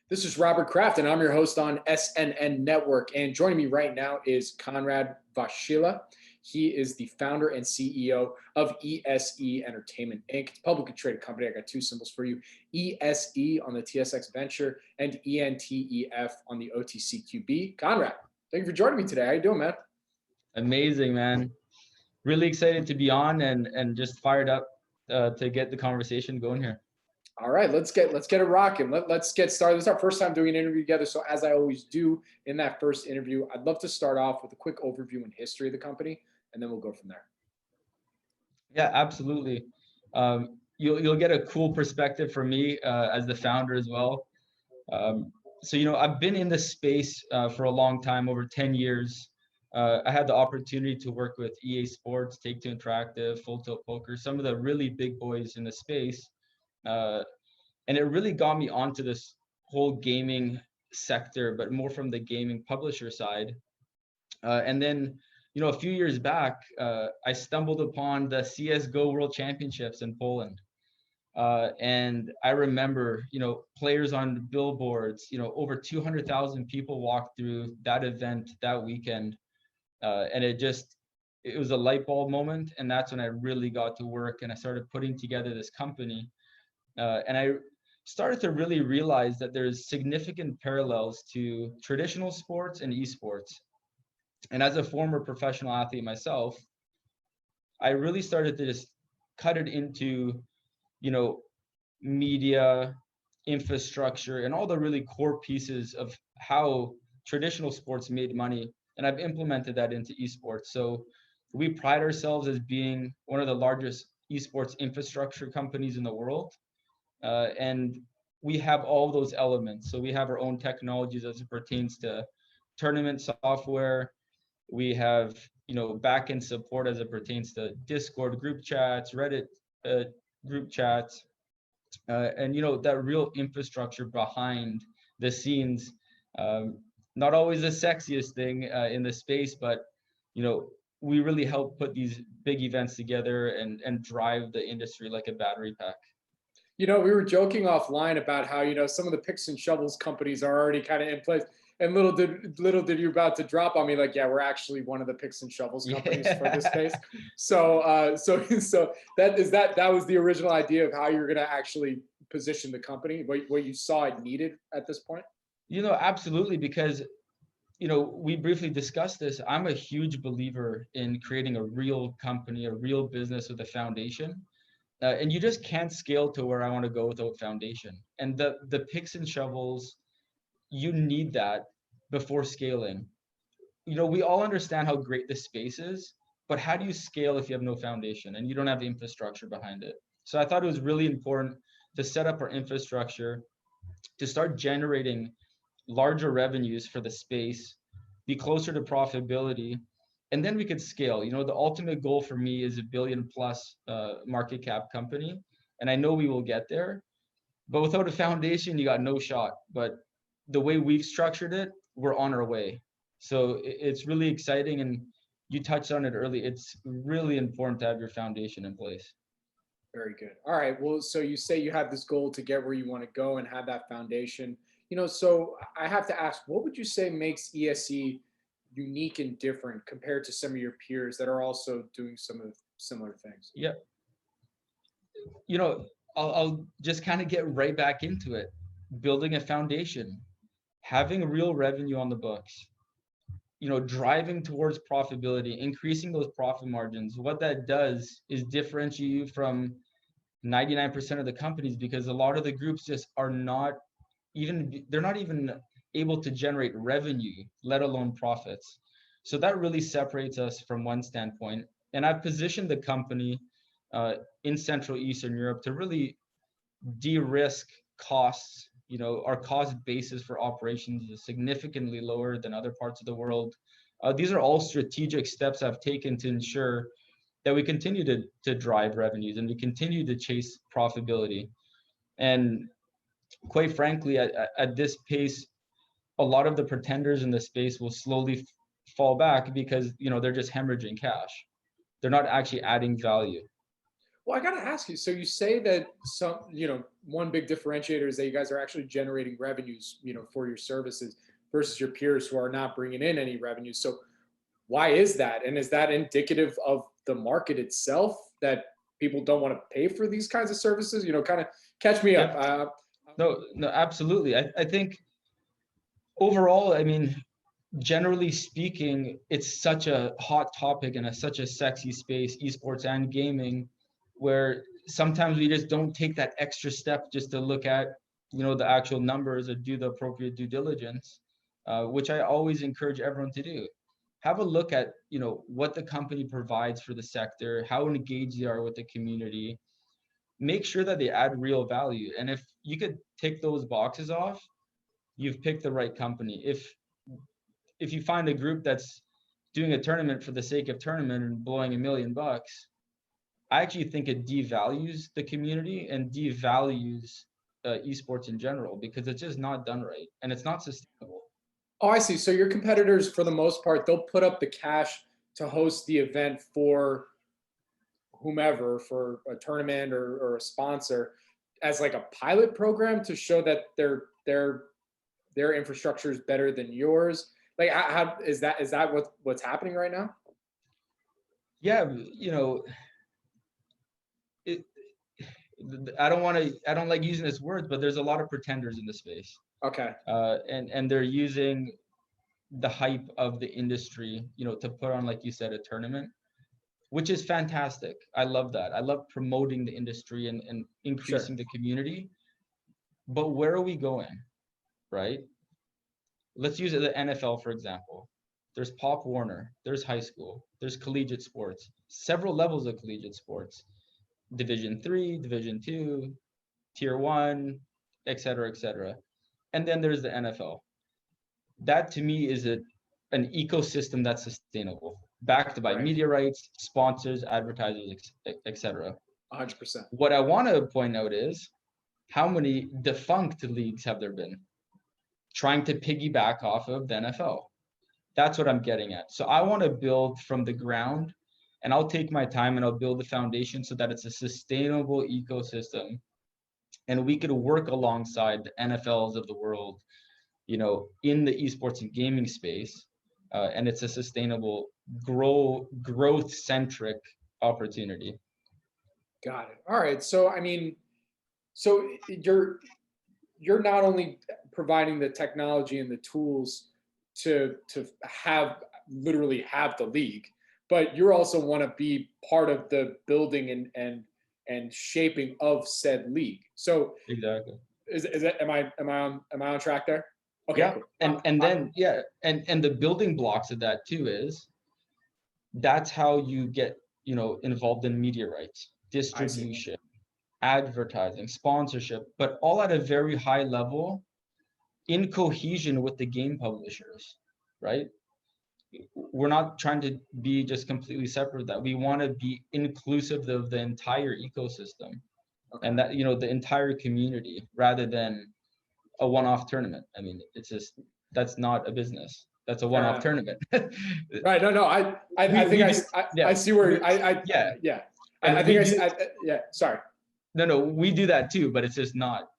This is Robert Kraft, and I'm your host on SNN.Network. And joining me right now is Konrad Wasiela. He is the founder and CEO of ESE Entertainment Inc. It's a publicly traded company. I got two symbols for you: ESE on the TSX Venture and ENTEF on the OTCQB. Konrad, thank you for joining me today. How you doing, man? Amazing, man. Really excited to be on and just fired up to get the conversation going here. All right, let's get it rocking. Let's get started. This is our first time doing an interview together. So as I always do in that first interview, I'd love to start off with a quick overview and history of the company, and then we'll go from there. Yeah, absolutely. You'll get a cool perspective from me as the founder as well. So I've been in this space for a long time, over 10 years. I had the opportunity to work with EA Sports, Take-Two Interactive, Full Tilt Poker, some of the really big boys in the space. And it really got me onto this whole gaming sector, but more from the gaming publisher side. And then, a few years back, I stumbled upon the CSGO World Championships in Poland. And I remember, players on billboards, over 200,000 people walked through that event that weekend. And it was a light bulb moment. And that's when I really got to work and I started putting together this company. And I started to really realize that there's significant parallels to traditional sports and esports. And as a former professional athlete myself, I really started to just cut it into, media, infrastructure, and all the really core pieces of how traditional sports made money. And I've implemented that into esports. So we pride ourselves as being one of the largest esports infrastructure companies in the world. And we have all those elements. So we have our own technologies as it pertains to tournament software. We have, back-end support as it pertains to Discord group chats, Reddit group chats, and, that real infrastructure behind the scenes. Not always the sexiest thing in the space, but, we really help put these big events together and drive the industry like a battery pack. We were joking offline about how, some of the picks and shovels companies are already kind of in place. And little did you about to drop on me, like, yeah, we're actually one of the picks and shovels companies for this space. So that was the original idea of how you're going to actually position the company, what you saw it needed at this point? Absolutely, because, we briefly discussed this. I'm a huge believer in creating a real company, a real business with a foundation. And you just can't scale to where I want to go without foundation. And the picks and shovels, you need that before scaling. We all understand how great this space is, but how do you scale if you have no foundation and you don't have the infrastructure behind it? So I thought it was really important to set up our infrastructure, to start generating larger revenues for the space, be closer to profitability, and then we could scale. The ultimate goal for me is $1 billion plus market cap company. And I know we will get there, but without a foundation, you got no shot. But the way we've structured it, we're on our way. So it's really exciting. And you touched on it early. It's really important to have your foundation in place. Very good. All right. Well, so you say you have this goal to get where you want to go and have that foundation. So I have to ask, what would you say makes ESE unique and different compared to some of your peers that are also doing some of similar things? Yeah. I'll just kind of get right back into it. Building a foundation, having real revenue on the books, driving towards profitability, increasing those profit margins. What that does is differentiate you from 99% of the companies, because a lot of the groups just they're not even able to generate revenue, let alone profits. So that really separates us from one standpoint. And I've positioned the company in Central Eastern Europe to really de-risk costs. Our cost basis for operations is significantly lower than other parts of the world. These are all strategic steps I've taken to ensure that we continue to drive revenues and we continue to chase profitability. And quite frankly, at this pace, a lot of the pretenders in the space will slowly fall back because they're just hemorrhaging cash. They're not actually adding value. Well, I got to ask you. So you say that one big differentiator is that you guys are actually generating revenues, for your services versus your peers who are not bringing in any revenue. So why is that? And is that indicative of the market itself that people don't want to pay for these kinds of services? Kind of catch me up. No, absolutely. I think overall, I mean, generally speaking, it's such a hot topic and such a sexy space, esports and gaming, where sometimes we just don't take that extra step just to look at, the actual numbers or do the appropriate due diligence, which I always encourage everyone to do. Have a look at, what the company provides for the sector, how engaged they are with the community. Make sure that they add real value. And if you could tick those boxes off, you've picked the right company. If you find a group that's doing a tournament for the sake of tournament and blowing $1 million, I actually think it devalues the community and devalues esports in general, because it's just not done right and it's not sustainable. Oh, I see. So your competitors, for the most part, they'll put up the cash to host the event for whomever, for a tournament or a sponsor, as like a pilot program to show that their infrastructure is better than yours. Like, how is that what's happening right now? Yeah, I don't like using this word, but there's a lot of pretenders in the space. Okay. And they're using the hype of the industry, to put on, like you said, a tournament, which is fantastic. I love that. I love promoting the industry and increasing the community. But where are we going, right? Let's use the NFL, for example. There's Pop Warner, there's high school, there's collegiate sports, several levels of collegiate sports, Division 3, Division 2, Tier 1, et cetera, et cetera. And then there's the NFL. That to me is an ecosystem that's sustainable, backed by media rights, sponsors, advertisers, et cetera. 100%. What I want to point out is how many defunct leagues have there been trying to piggyback off of the NFL. That's what I'm getting at. So I want to build from the ground, and I'll take my time and I'll build the foundation so that it's a sustainable ecosystem, and we could work alongside the NFLs of the world, in the esports and gaming space, and it's a sustainable, growth-centric opportunity. Got it. All right. So I mean, so you're not only providing the technology and the tools to literally have the league, but you also want to be part of the building and shaping of said league. So exactly. Is that am I on track there? Okay. Yeah. Cool. And the building blocks of that too is that's how you get, involved in media rights, distribution, advertising, sponsorship, but all at a very high level in cohesion with the game publishers, right? We're not trying to be just completely separate of that. We want to be inclusive of the entire ecosystem and that, the entire community, rather than a one-off tournament. I mean, it's just, that's not a business. That's a one-off tournament. Right. No. I see where sorry. No, we do that too, but it's just not.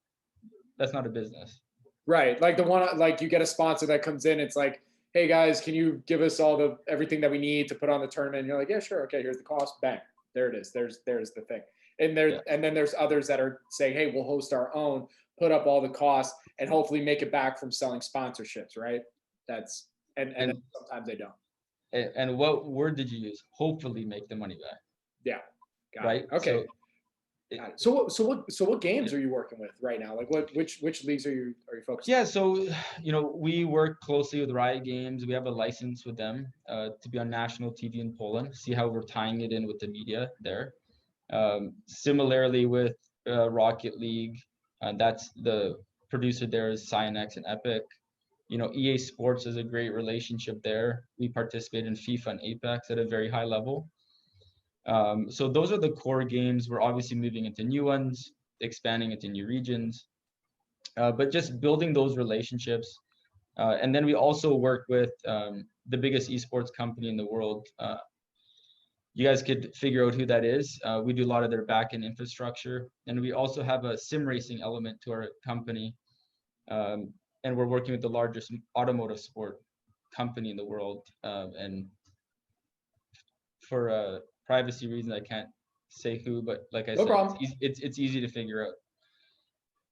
That's not a business. Right. Like like you get a sponsor that comes in. It's like, hey guys, can you give us everything that we need to put on the tournament? And you're like, yeah, sure. Okay, here's the cost. Bang. There it is. There's the thing. And then there's others that are saying, hey, we'll host our own, put up all the costs, and hopefully make it back from selling sponsorships, right? That's and sometimes they don't. And what word did you use? Hopefully make the money back. Yeah. Got right. It. Okay. So what games are you working with right now? Like which leagues are you focused on? Yeah, so we work closely with Riot Games. We have a license with them to be on national TV in Poland. See how we're tying it in with the media there. Similarly with Rocket League, that's the producer there is Cyanex and Epic. EA Sports is a great relationship there. We participate in FIFA and Apex at a very high level. So those are the core games. We're obviously moving into new ones, expanding into new regions, but just building those relationships. And then we also work with the biggest esports company in the world, you guys could figure out who that is. We do a lot of their back-end infrastructure, and we also have a sim racing element to our company. And we're working with the largest automotive sport company in the world. And for privacy reasons, I can't say who, but like I No said, problem. it's easy to figure out.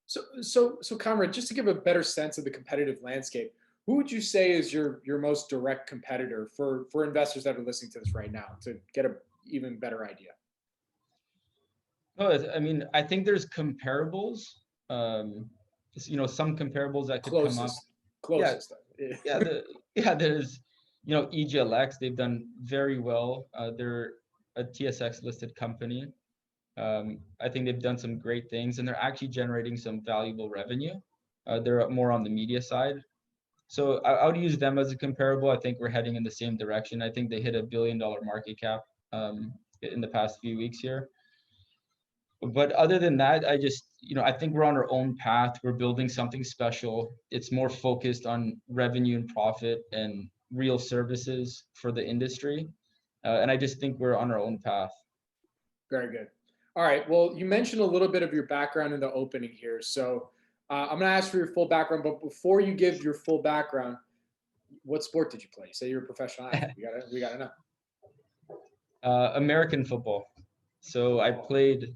So Conrad, just to give a better sense of the competitive landscape, who would you say is your most direct competitor for investors that are listening to this right now to get a even better idea? No, I mean, I think there's comparables. You know, some comparables that could come up. Closest. There's, you know, EGLX, they've done very well. They're a TSX listed company. I think they've done some great things, and they're actually generating some valuable revenue. They're more on the media side. So I would use them as a comparable. I think we're heading in the same direction. I think they hit $1 billion market cap in the past few weeks here. But other than that, I just, you know, I think we're on our own path. We're building something special. It's more focused on revenue and profit and real services for the industry. And I just think we're on our own path. Very good. All right. Well, you mentioned a little bit of your background in the opening here. So I'm going to ask for your full background. But before you give your full background, what sport did you play? You say you're a professional athlete. We gotta know. American football. So I played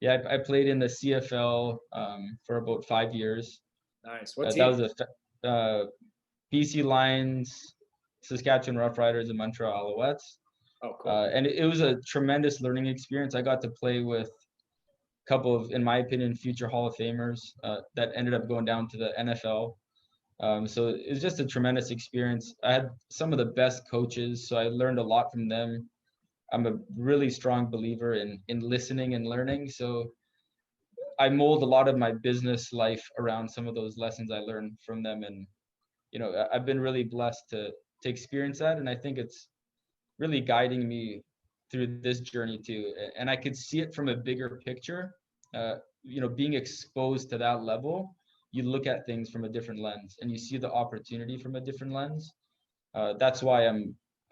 in the CFL for about 5 years. Nice. What team? That was BC Lions, Saskatchewan Roughriders, and Montreal Alouettes. Oh, cool. And it was a tremendous learning experience. I got to play with a couple of, in my opinion, future Hall of Famers that ended up going down to the NFL. So it was just a tremendous experience. I had some of the best coaches, so I learned a lot from them. I'm a really strong believer in listening and learning. So I mold a lot of my business life around some of those lessons I learned from them. And, you know, I've been really blessed to experience that. And I think it's really guiding me through this journey too. And I could see it from a bigger picture. You know, being exposed to that level, you look at things from a different lens and you see the opportunity from a different lens. That's why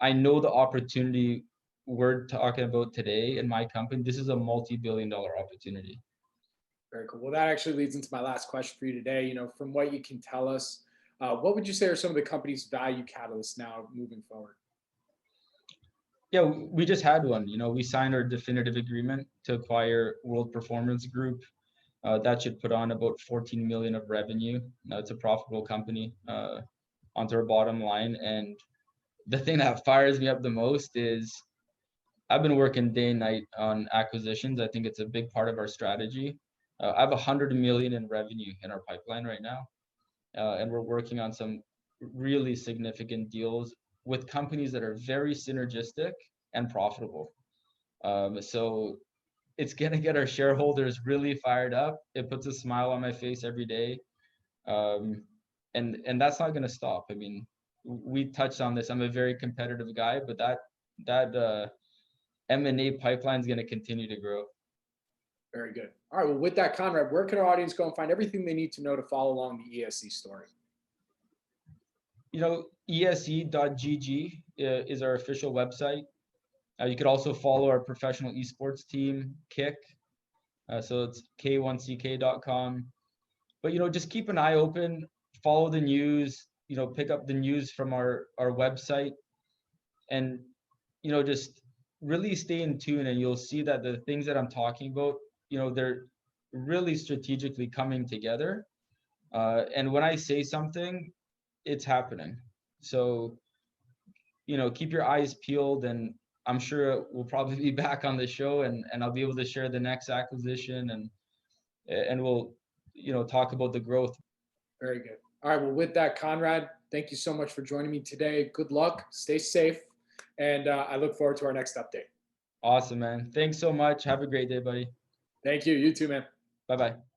I know the opportunity we're talking about today in my company. This is a multi-billion-dollar opportunity. Very cool. Well, that actually leads into my last question for you today. You know, from what you can tell us, what would you say are some of the company's value catalysts now moving forward? Yeah, we just had one. You know, we signed our definitive agreement to acquire World Performance Group. That should put on about 14 million of revenue. It's a profitable company onto our bottom line. And the thing that fires me up the most is I've been working day and night on acquisitions. I think it's a big part of our strategy. I have 100 million in revenue in our pipeline right now. And we're working on some really significant deals with companies that are very synergistic and profitable. So it's going to get our shareholders really fired up. It puts a smile on my face every day. And that's not going to stop. I mean, we touched on this. I'm a very competitive guy, but that M&A pipeline is going to continue to grow. Very good. All right. Well, with that, Konrad, where can our audience go and find everything they need to know to follow along the ESE story? You know, ESE.gg is our official website. You could also follow our professional esports team, Kick. So it's k1ck.com. But, you know, just keep an eye open, follow the news, you know, pick up the news from our website, and, you know, just really stay in tune, and you'll see that the things that I'm talking about, you know, they're really strategically coming together. And when I say something, it's happening. So, you know, keep your eyes peeled, and I'm sure we'll probably be back on the show, and I'll be able to share the next acquisition, and we'll, you know, talk about the growth. Very good. All right. Well, with that, Konrad, thank you so much for joining me today. Good luck. Stay safe. And I look forward to our next update. Awesome, man. Thanks so much. Have a great day, buddy. Thank you. You too, man. Bye-bye.